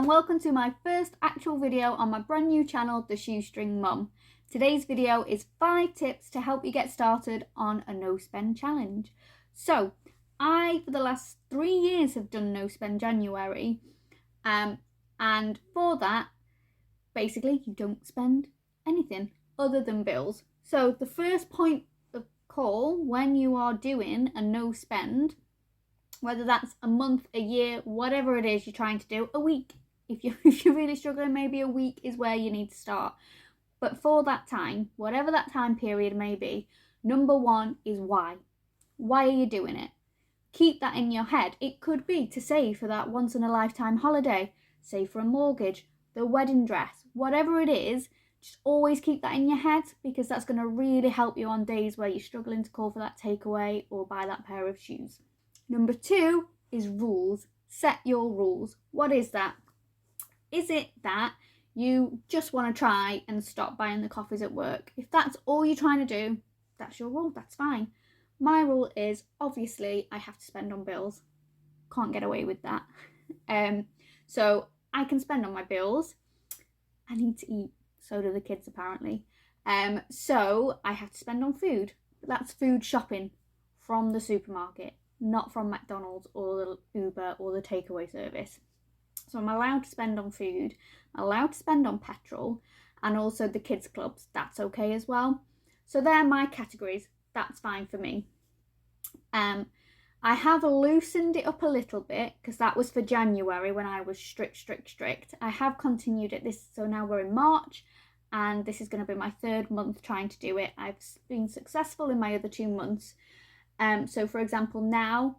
and welcome to my first actual video on my brand new channel, The Shoestring Mum. Today's video is 5 tips to help you get started on a no spend challenge. So I, for the last 3 years, have done no spend January, and for that, basically you don't spend anything other than bills. So the first point of call when you are doing a no spend, whether that's a month, a year, whatever it is you're trying to do, a week. If you're really struggling, maybe a week is where you need to start. But for that time, whatever that time period may be, number one is why. Why are you doing it? Keep that in your head. It could be to save for that once in a lifetime holiday, save for a mortgage, the wedding dress, whatever it is, just always keep that in your head, because that's going to really help you on days where you're struggling to call for that takeaway or buy that pair of shoes. Number 2 is rules. Set your rules. What is that? Is it that you just want to try and stop buying the coffees at work? If that's all you're trying to do, that's your rule, that's fine. My rule is, obviously, I have to spend on bills. Can't get away with that. So I can spend on my bills. I need to eat. So do the kids, apparently. So I have to spend on food. But that's food shopping from the supermarket, not from Mcdonalds or the Uber or the takeaway service. So I'm allowed to spend on food, I'm allowed to spend on petrol, and also the kids clubs, that's okay as well. So they're my categories, that's fine for me. I have loosened it up a little bit, because that was for January when I was strict. I have continued it so now we're in March, and this is going to be my 3rd month trying to do it. I've been successful in my other 2 months. So for example, now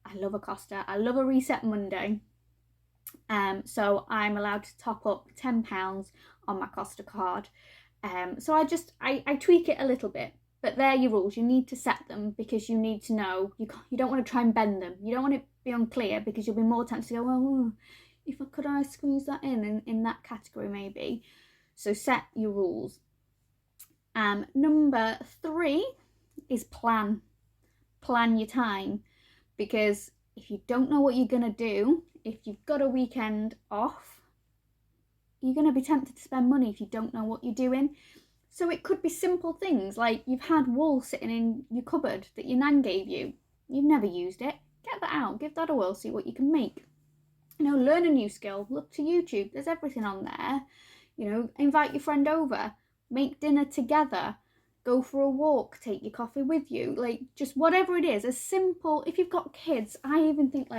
I love a Costa, I love a Reset Monday. So I'm allowed to top up £10 on my Costa card. So I tweak it a little bit, but they're your rules. You need to set them because you need to know. You don't want to try and bend them. You don't want to be unclear, because you'll be more tempted to go, well, if I squeeze that in that category maybe. So set your rules. Number 3 is plan your time, because if you don't know what you're going to do, if you've got a weekend off, you're going to be tempted to spend money if you don't know what you're doing. So it could be simple things like you've had wool sitting in your cupboard that your nan gave you. You've never used it. Get that out, give that a whirl, see what you can make. Learn a new skill, look to YouTube, there's everything on there. Invite your friend over, make dinner together, go for a walk, take your coffee with you, just whatever it is, as simple. If you've got kids, I even think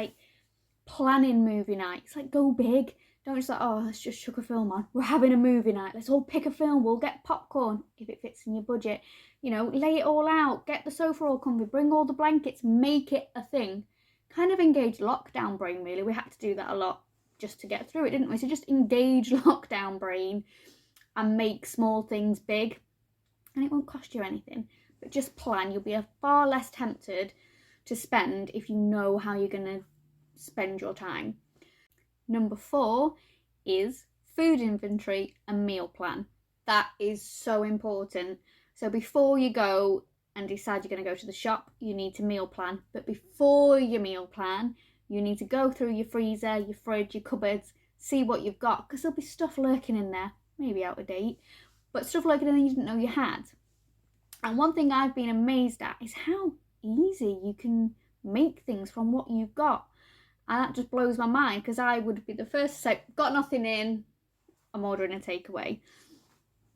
planning movie nights, go big. Don't just let's just chuck a film on, we're having a movie night, let's all pick a film, we'll get popcorn if it fits in your budget, lay it all out, get the sofa all comfy, bring all the blankets, make it a thing. Kind of engage lockdown brain, really. We had to do that a lot just to get through it, didn't we? So just engage lockdown brain and make small things big. And it won't cost you anything, but just plan. You'll be far less tempted to spend if you know how you're going to spend your time. Number 4 is food inventory and meal plan. That is so important. So before you go and decide you're going to go to the shop, you need to meal plan. But before you meal plan, you need to go through your freezer, your fridge, your cupboards, see what you've got, because there'll be stuff lurking in there, maybe out of date, but stuff lurking in there you didn't know you had. And one thing I've been amazed at is how easy you can make things from what you've got. And that just blows my mind, because I would be the first to say, got nothing in, I'm ordering a takeaway.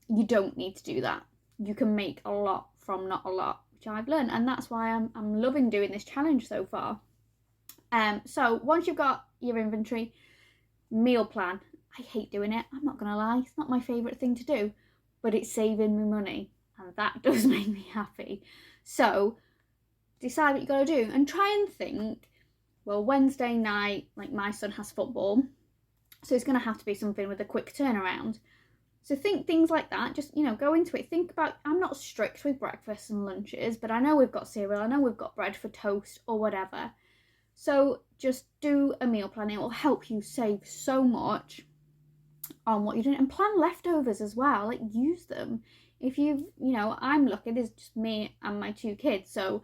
You don't need to do that. You can make a lot from not a lot, which I've learned, and that's why I'm loving doing this challenge so far. So once you've got your inventory, meal plan. I hate doing it, I'm not gonna lie, it's not my favourite thing to do, but it's saving me money, and that does make me happy. So decide what you gotta do, and try and think, well, Wednesday night, my son has football, so it's gonna have to be something with a quick turnaround. So think things like that, just, go into it. Think about, I'm not strict with breakfasts and lunches, but I know we've got cereal, I know we've got bread for toast or whatever. So just do a meal plan. It will help you save so much on what you're doing, and plan leftovers as well. Use them. If I'm lucky, there's just me and my 2 kids, so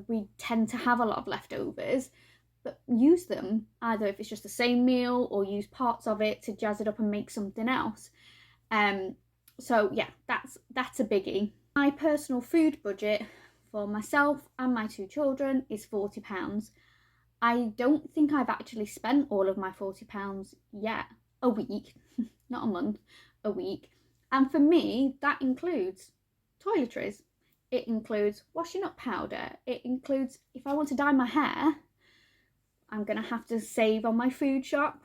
we tend to have a lot of leftovers. but use them either if it's just the same meal or use parts of it to jazz it up and make something else. So yeah, that's a biggie. My personal food budget for myself and my 2 children is £40. I don't think I've actually spent all of my £40 yet. A week, not a month, a week. And for me, that includes toiletries. It includes washing up powder. It includes, if I want to dye my hair, I'm going to have to save on my food shop.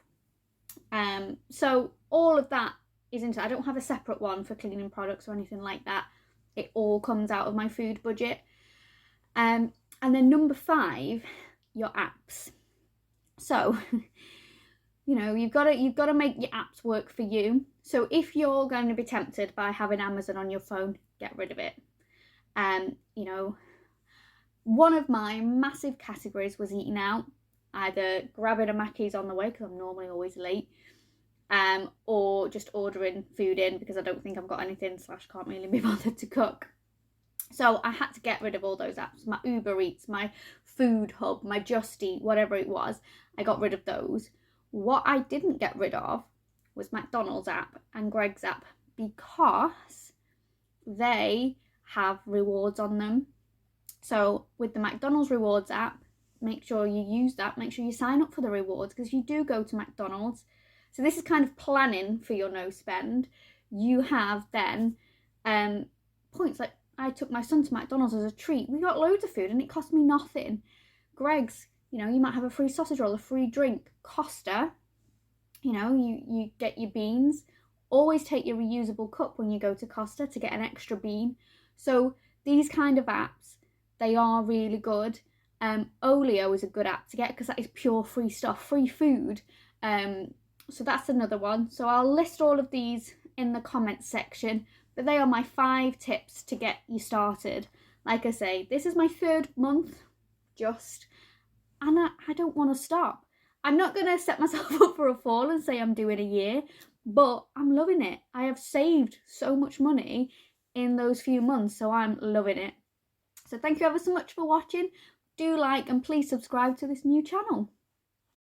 So all of that is into, I don't have a separate one for cleaning products or anything like that. It all comes out of my food budget. And then number 5, your apps. So, you know, you've got to make your apps work for you. So if you're going to be tempted by having Amazon on your phone, get rid of it. You know, one of my massive categories was eating out, either grabbing a Mackey's on the way because I'm normally always late, or just ordering food in because I don't think I've got anything / can't really be bothered to cook. So I had to get rid of all those apps. My Uber Eats, my Food Hub, my Just Eat, whatever it was, I got rid of those. What I didn't get rid of was McDonald's app and Greg's app because they have rewards on them. So with the McDonald's rewards app, make sure you use that. Make sure you sign up for the rewards because you do go to McDonald's. So this is kind of planning for your no spend. You have then points, like I took my son to McDonald's as a treat. We got loads of food and it cost me nothing. Greg's, you know, you might have a free sausage roll, a free drink. Costa, you know, you get your beans. Always take your reusable cup when you go to Costa to get an extra bean. So these kind of apps, they are really good. Olio is a good app to get because that is pure free stuff, free food. So that's another one. So I'll list all of these in the comments section, but they are my 5 tips to get you started. Like I say, this is my 3rd month just, and I don't want to stop. I'm not going to set myself up for a fall and say I'm doing a year, but I'm loving it. I have saved so much money in those few months, so I'm loving it. So thank you ever so much for watching. Do like and please subscribe to this new channel.